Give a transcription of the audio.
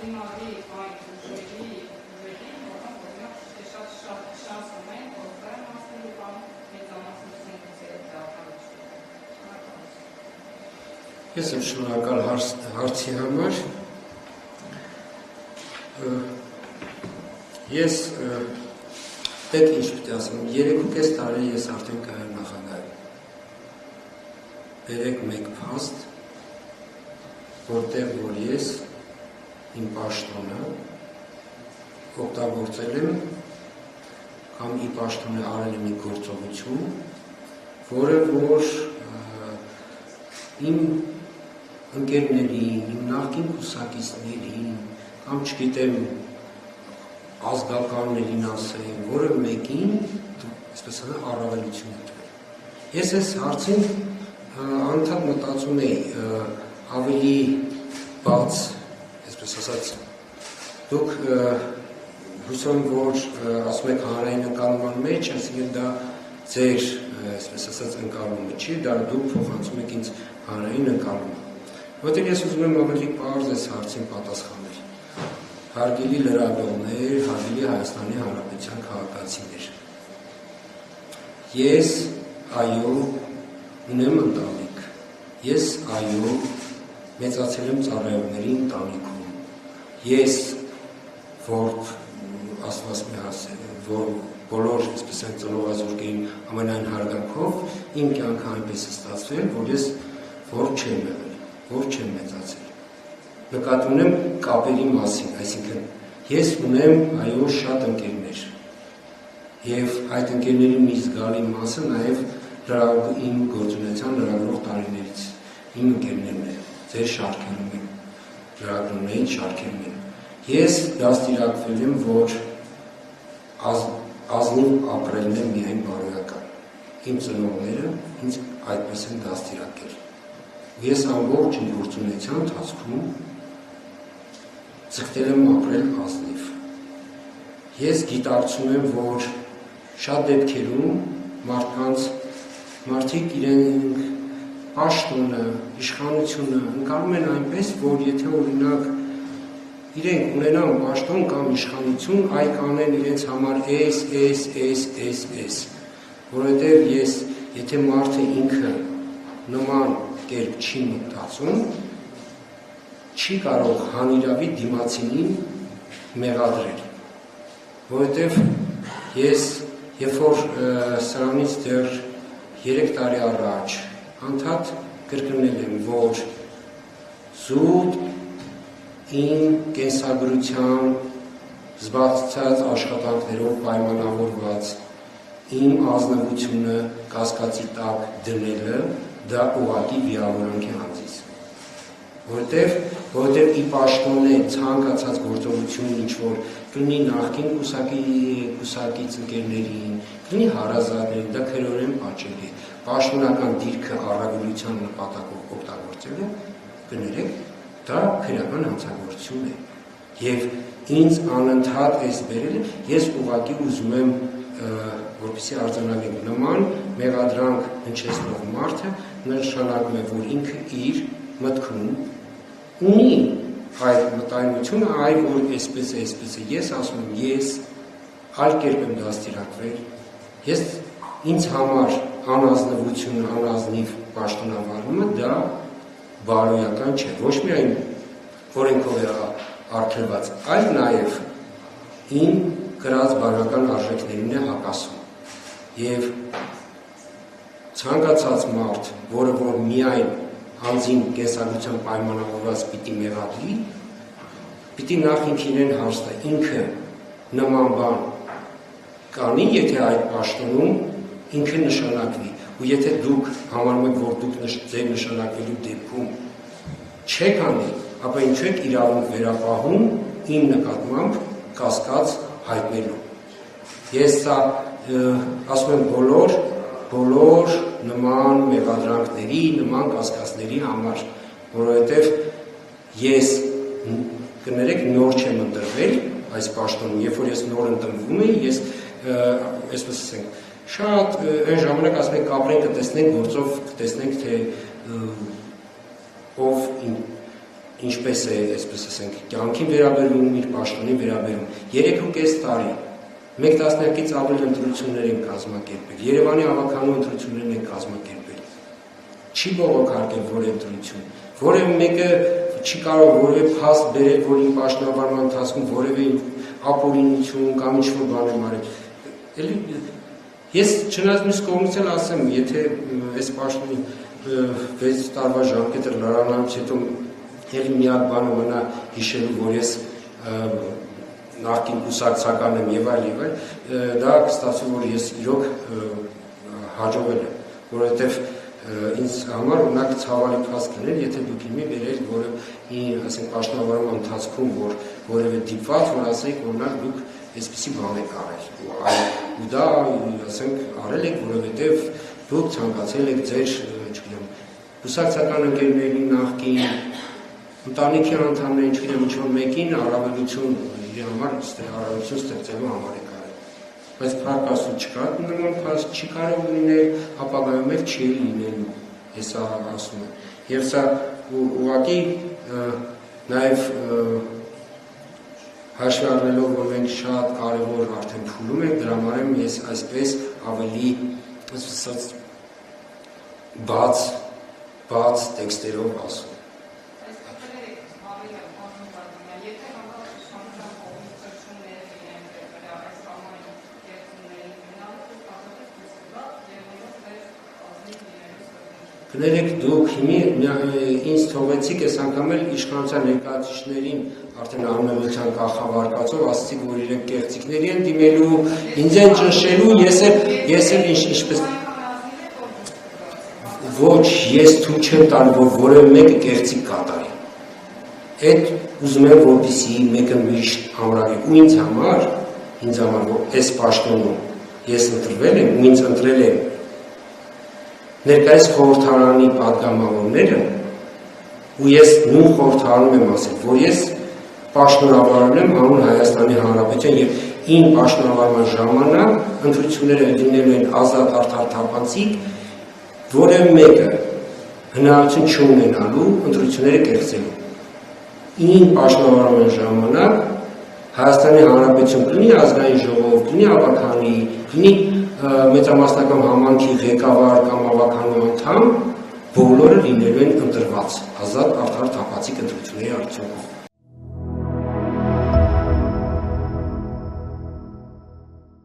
հանդիմադի այն ուժերի ուժերին, որոնք օրինակ շատ շանս ունեն, որ վրան հասնելու կամ մեծամասնություն գուցե դառնալու։ Ես եմ շնորհակալ հարցի համար։ Ես պետք ինչ պետք է ասեմ, 3.5 տարի ես արդեն կայար նախագահ եմ։ Բերեք մեկ փաստ, որտեղ որ ես իմ պաշտոնը օգտագործել եմ կամ իմ պաշտոնը արել եմ մի գործողություն, որը որ իմ ընկերներին, իմ նախկին կուսակիցներին կամ չգիտեմ ազգականներին ասեմ, որը մեկին այսպես առավելություն է տվել։ Ես այս հարցին անընդհատ մտածում էի ավելի բաց, այսպես ասած, դուք հուսով եմ, որ ասում եք հանրային ընկալման մեջ, այսինքն դա ձեր, այսպես ասած, ընկալումը չի, դա դուք փոխանցում եք ինձ հանրային ընկալումը։ Որտեղ ես ուզում եմ ավելի պարզ այս հարցին պատասխանել։ Հարգելի լրագրողներ, հարգելի Հայաստանի Հանրապետության քաղաքացիներ։ Ես, այո, ունեմ ընտանիք։ Ես, այո, մեծացել եմ ծառայողների ընտանիքում։ Ես, որ ասված մի ասել, որ բոլոր այսպես են ծնողազուրկերին ամենայն հարգանքով, իմ կյանքը այնպես է ստացվել, որ ես որ չեմ եղել, որ չեմ մեծացել։ Նկատի ունեմ կապերի մասին, այսինքն ես ունեմ այո շատ ընկերներ եւ այդ ընկերների մի զգալի մասը նաեւ իմ գործունեության լրագրող տարիներից իմ ընկերներն են, ձեր շարքերում են, լրագրողների շարքերում են։ Ես դաստիարակվել եմ, որ ազնիվ ապրելն է միայն բարոյական։ Իմ ծնողները ինձ այդպես են դաստիարակել։ Ես ամբողջ իմ գործունեության ընթացքում ձգտել եմ ապրել ազնիվ։ Ես գիտակցում եմ, որ շատ դեպքերում մարդիկ իրենք պաշտոնը, իշխանությունը ընկալում են այնպես, որ եթե օրինակ իրենք ունենան պաշտոն կամ իշխանություն, այ կանեն իրենց համար էս, որովհետև եթե մարդը ինքը նման կերպ չի մտածում, չի կարող հանիրավի դիմացինին մեղադրել, որովհետև ես երբ որ սրանից դեռ 3 տարի առաջ անդադ կրկնել եմ, որ զուտ իմ կենսագրության զբաղեցած աշխատանքներով պայմանավորված իմ ազնվությունը կասկածի տակ դնելը դա ուղղակի վիրավորանք է անձիս, որովհետև ի պաշտոն է ցանկացած գործողություն ինչ-որ կլինի նախկին կուսակից ընկերներին, կլինի հարազատներին, դա քրորեն պատճելի է, պաշտոնական դիրքը առավելության նպատակով օգտագործելը, կներեք, դա քրեական հանցագործություն է, և ինձ անընդհատ այս բերել, ես ուղղակի ուզում եմ, որպեսզի արձանագրենք նման մեղադրանք հնչեցնող մարդը նշանակում է, որ ինքը իր մտքում ունի այդ մտայնությունը, այլ որ այսպես է, ես ասում եմ, ես այլ կերպ եմ դաստիարակվել, ես ինձ համար անազնվությունը, անազնիվ պաշտոնավարումը դա բարոյական չէ, ոչ միայն օրենքով է արգելված, այլ նաև իմ կրած բարոյական արժեքներին է հակասում և ցանկացած մարդ, որը որ միայն անձին կենսագրության պայմանավորված պիտի մեղադրի, պիտի նախ ինքն իրեն հարցնի, ինքը նման բան կանի, եթե այդ պաշտոնում ինքը նշանակվի, ու եթե դուք համարում եք, որ դուք ձեր նշանակվելու դեպքում չեք անի, ապա ինչու եք իրավունք վերապահում իմ նկատմամբ կասկած հայտնելու։ Ես սա ասում եմ բոլոր նման մեղադրանքների, նման կասկածների համար, որովհետև ես կներեք նոր չեմ ընտրվել այս պաշտոնում, երբ որ ես նոր ընտրվում էի, ես այսպես ասենք, շատ այն ժամանակ ասում եք կապրենք կտեսնենք, գործով կտեսնենք, թե ով ինչպես է, այսպես ասենք, կյանքին վերաբերվում, իր պաշտոնին վերաբերում։ 3.5 տարի, 1 տասնյակից ավել ընտրություններ են կազմակերպել, Երևանի ավականու ընտրություններն են կազմակերպել։ Չի բողոքարկել որևէ ընտրություն, որևէ մեկը չի կարող որևէ փաստ բերել, որ իր պաշտոնավարման ընթացքում որևէ ապօրինություն կամ ինչ-որ բան եմ արել։ Ես չնայած մյուս կողմից էլ ասեմ, եթե այս պաշտոնի 6 տարվա ժամկետը լրանալուց հետո ելի միակ բանը մնա հիշելու, որ ես նախկին կուսակցական եմ եւ այլ, դա կստացվի, որ ես իրոք հաջողել եմ, որովհետեւ ինձ համար ունակ ցավալի փաստ կներ, եթե դուք իմի վերել, որը ասենք պաշտոնավարման ընթացքում, որ որևէ դիպված, որ ասեիք, օրինակ դուք այսպիսի բան եք արել, ու դա ասենք արել եք, որովհետեւ դուք ցանկացել եք ձեր, չգիտեմ, կուսակցական ընկերների նախկին ընտանիքի անդամներին, չգիտեմ, ինչ-որ մեկին առավելություն իր համար առավելություն ստեղծելու համար եք արել, բայց փառք չկա, նման փաստ չի կարող լինել, ապագայում էլ չի լինելու, ես ասում եմ, եւ սա ուղղակի նաեւ հաշվի առնելով, որ մենք շատ կարևոր արդեն փուլում ենք, դրա համար եմ ես այսպես ավելի բաց տեքստերով ասում։ Կներեք դուք հիմի ինձ թողեցիք ես անգամ էլ իշխանության ներկայացուցիչներին արդեն անմեղության կախավարկածով ասացիք, որ իրենք կեղծիքների են դիմելու, ինձ են ճնշելու, ես էլ ինչպես ոչ, ես թույլ չեմ տալու, որ որևէ մեկը կեղծիք կատարի։ Այդ ուզում եմ, որպեսզի մեկը միշտ ամրագրի ու ինձ համար, որ այս պաշտոնում ես ընտրվել եմ ու ինձ ընտրել եմ ներկայիս խորհրդարանի պատգամավորները ու ես նույն խորհրդարանում եմ ասել, որ ես պաշտոնավարել եմ անուն Հայաստանի Հանրապետության եւ ին պաշտոնավարման ժամանակ ընտրությունները լինելու են ազատ, արդար, թափանցիկ, որևէ մեկը հնարավորություն չունենալու ընտրությունները կեղծելու։ Ին պաշտոնավարման ժամանակ Հայաստանի Հանրապետություն կլինի ազգային ժողով, կլինի ավականի, կլինի մեծամասնական համանքի ղեկավար կամ ավականու անդամ, բոլորը լինելու են ընտրված ազատ, արդար, թափանցիկ ընտրությունների արդյունքում։